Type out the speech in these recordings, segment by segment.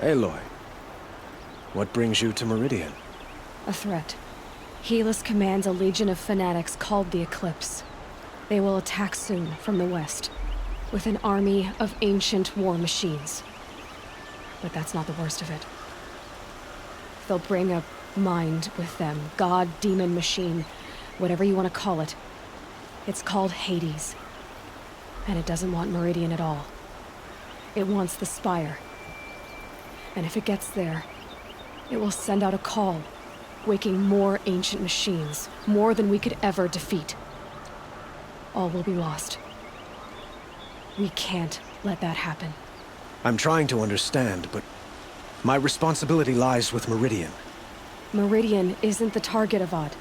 Aloy, what brings you to Meridian? A threat. Helis commands a legion of fanatics called the Eclipse. They will attack soon from the west, with an army of ancient war machines. But that's not the worst of it. They'll bring a mind with them, god, demon, machine, whatever you want to call it. It's called Hades. And it doesn't want Meridian at all. It wants the Spire. And if it gets there, it will send out a call, waking more ancient machines, more than we could ever defeat. All will be lost. We can't let that happen. I'm trying to understand, but my responsibility lies with Meridian. Meridian isn't the target, Avad.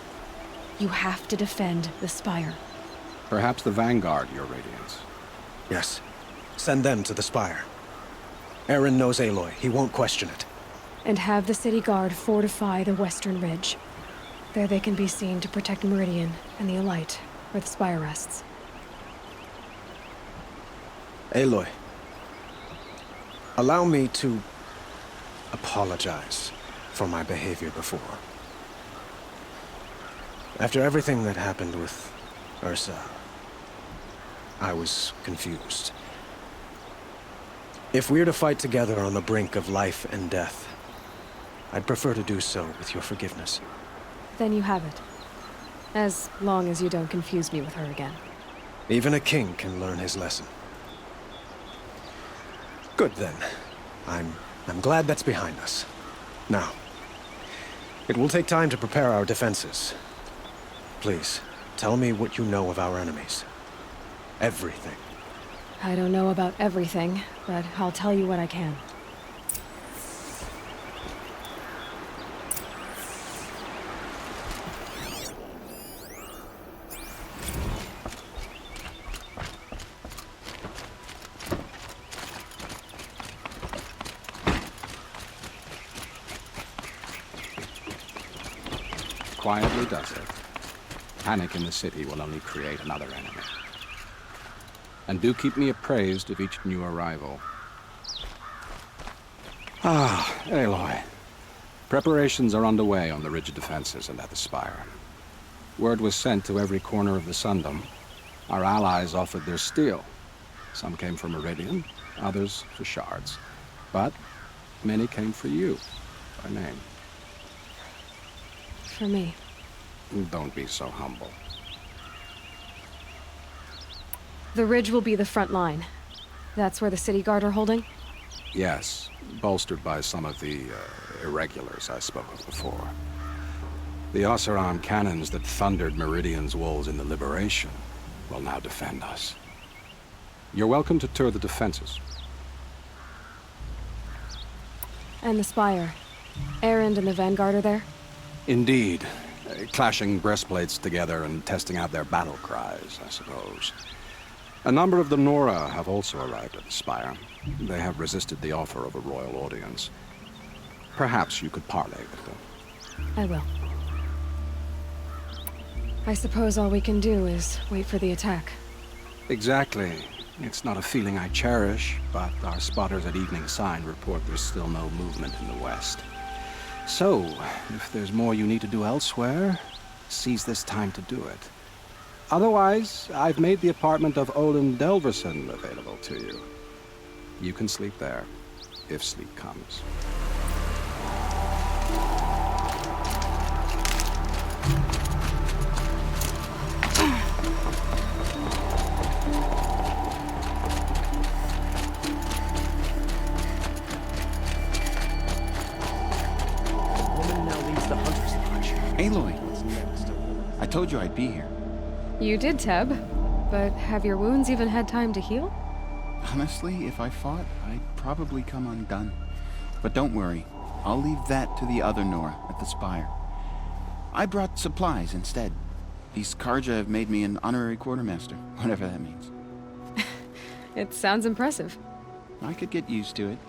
You have to defend the Spire. Perhaps the Vanguard, Your Radiance. Yes. Send them to the Spire. Eren knows Aloy. He won't question it. And have the city guard fortify the western ridge. There they can be seen to protect Meridian and the Elite, where the Spire rests. Aloy, allow me to apologize for my behavior before. After everything that happened with Ursa, I was confused. If we're to fight together on the brink of life and death, I'd prefer to do so with your forgiveness. Then you have it. As long as you don't confuse me with her again. Even a king can learn his lesson. Good then. I'm glad that's behind us. Now, it will take time to prepare our defenses. Please, tell me what you know of our enemies. Everything. I don't know about everything, but I'll tell you what I can. Quietly does it. Panic in the city will only create another enemy. And do keep me appraised of each new arrival. Ah, Aloy. Preparations are underway on the ridge of defenses and at the Spire. Word was sent to every corner of the Sundom. Our allies offered their steel. Some came for Meridian, others for shards. But many came for you, by name. For me. Don't be so humble. The ridge will be the front line. That's where the city guard are holding? Yes, bolstered by some of the irregulars I spoke of before. The Oseram cannons that thundered Meridian's walls in the Liberation will now defend us. You're welcome to tour the defenses. And the Spire. Erend and the Vanguard are there? Indeed. Clashing breastplates together and testing out their battle cries, I suppose. A number of the Nora have also arrived at the Spire. They have resisted the offer of a royal audience. Perhaps you could parley with them. I will. I suppose all we can do is wait for the attack. Exactly. It's not a feeling I cherish, but our spotters at Evening Sign report there's still no movement in the west. So, if there's more you need to do elsewhere, seize this time to do it. Otherwise, I've made the apartment of Olin Delverson available to you. You can sleep there, if sleep comes. Aloy, I told you I'd be here. You did, Teb. But have your wounds even had time to heal? Honestly, if I fought, I'd probably come undone. But don't worry, I'll leave that to the other Nora at the Spire. I brought supplies instead. These Karja have made me an honorary quartermaster, whatever that means. It sounds impressive. I could get used to it.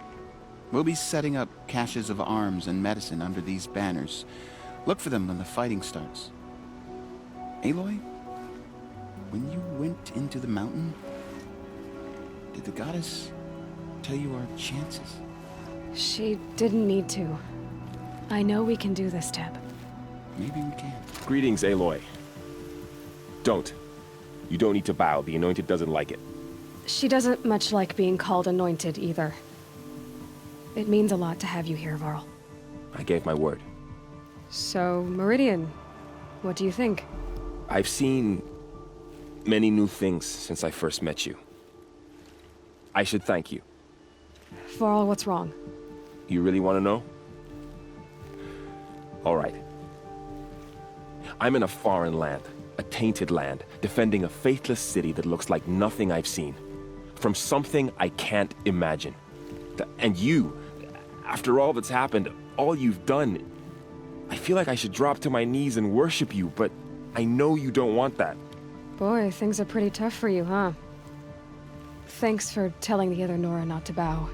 We'll be setting up caches of arms and medicine under these banners. Look for them when the fighting starts. Aloy, when you went into the mountain, did the goddess tell you our chances? She didn't need to. I know we can do this, Teb. Maybe we can. Greetings, Aloy. Don't. You don't need to bow. The Anointed doesn't like it. She doesn't much like being called anointed, either. It means a lot to have you here, Varl. I gave my word. So, Meridian, what do you think? I've seen many new things since I first met you. I should thank you. Varl, what's wrong? You really want to know? All right. I'm in a foreign land, a tainted land, defending a faithless city that looks like nothing I've seen. From something I can't imagine. And you, after all that's happened, all you've done, I feel like I should drop to my knees and worship you, but I know you don't want that. Boy, things are pretty tough for you, huh? Thanks for telling the other Nora not to bow.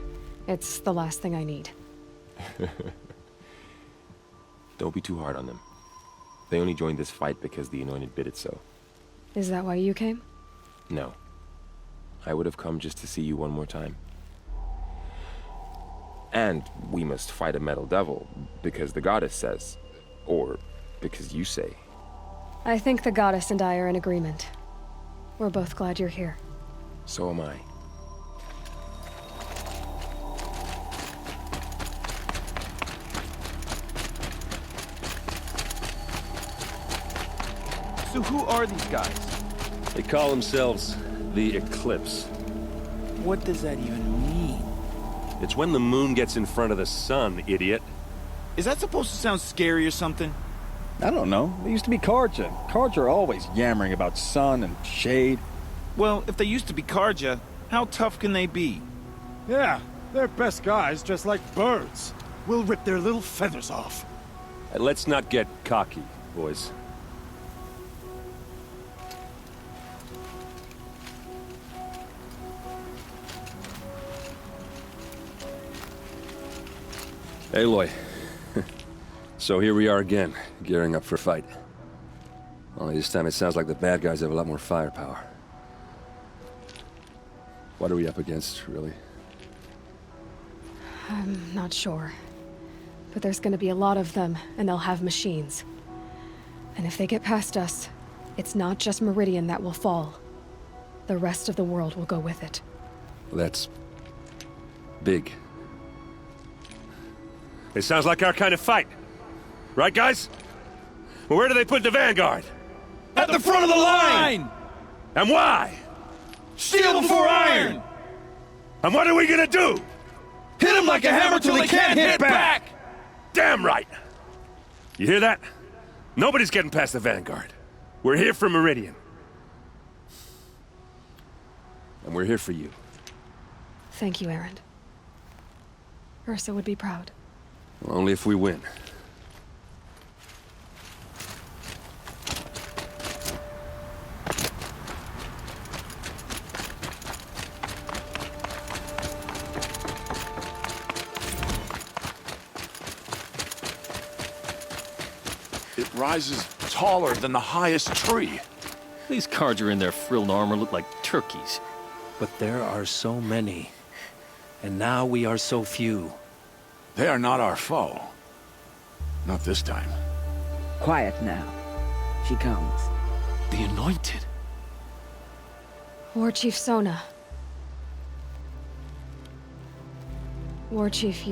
It's the last thing I need. Don't be too hard on them. They only joined this fight because the Anointed bid it so. Is that why you came? No. I would have come just to see you one more time. And we must fight a metal devil, because the goddess says. Or because you say. I think the goddess and I are in agreement. We're both glad you're here. So am I. So who are these guys? They call themselves the Eclipse. What does that even mean? It's when the moon gets in front of the sun, idiot. Is that supposed to sound scary or something? I don't know. They used to be Karja. Karja are always yammering about sun and shade. Well, if they used to be Karja, how tough can they be? Yeah, they're best guys just like birds. We'll rip their little feathers off. Let's not get cocky, boys. Aloy. So here we are again, gearing up for a fight. Only this time it sounds like the bad guys have a lot more firepower. What are we up against, really? I'm not sure. But there's gonna be a lot of them, and they'll have machines. And if they get past us, it's not just Meridian that will fall. The rest of the world will go with it. That's big. It sounds like our kind of fight. Right, guys? Well, where do they put the vanguard? At the front of the line! And why? Steel before iron! And what are we gonna do? Hit them like a hammer till they can't hit back! Damn right! You hear that? Nobody's getting past the vanguard. We're here for Meridian. And we're here for you. Thank you, Erend. Ursa would be proud. Only if we win. It rises taller than the highest tree. These cards are in their frilled armor look like turkeys. But there are so many. And now we are so few. They are not our foe. Not this time. Quiet now. She comes. The Anointed. War Chief Sona. War Chief,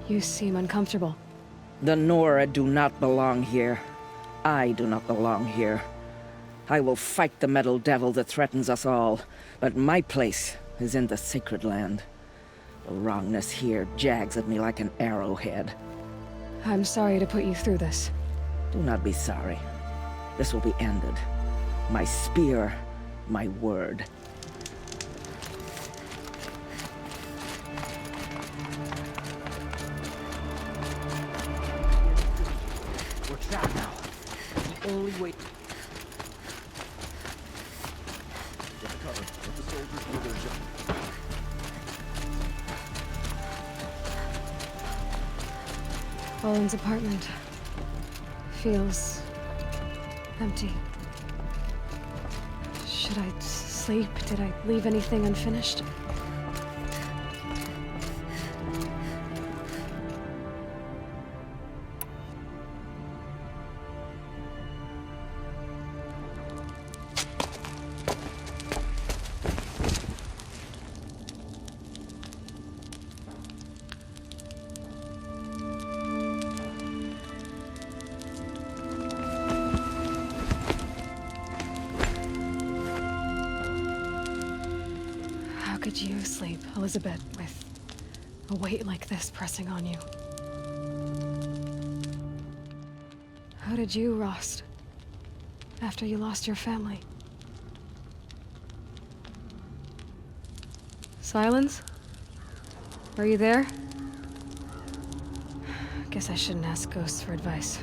you seem uncomfortable. The Nora do not belong here. I do not belong here. I will fight the metal devil that threatens us all, but my place is in the sacred land. The wrongness here jags at me like an arrowhead. I'm sorry to put you through this. Do not be sorry. This will be ended. My spear, my word. We're trapped now. The only way... Owen's apartment feels empty. Should I sleep? Did I leave anything unfinished? sleep, Elizabeth, with a weight like this pressing on you. How did you, Rost? After you lost your family? Silence? Are you there? Guess I shouldn't ask ghosts for advice.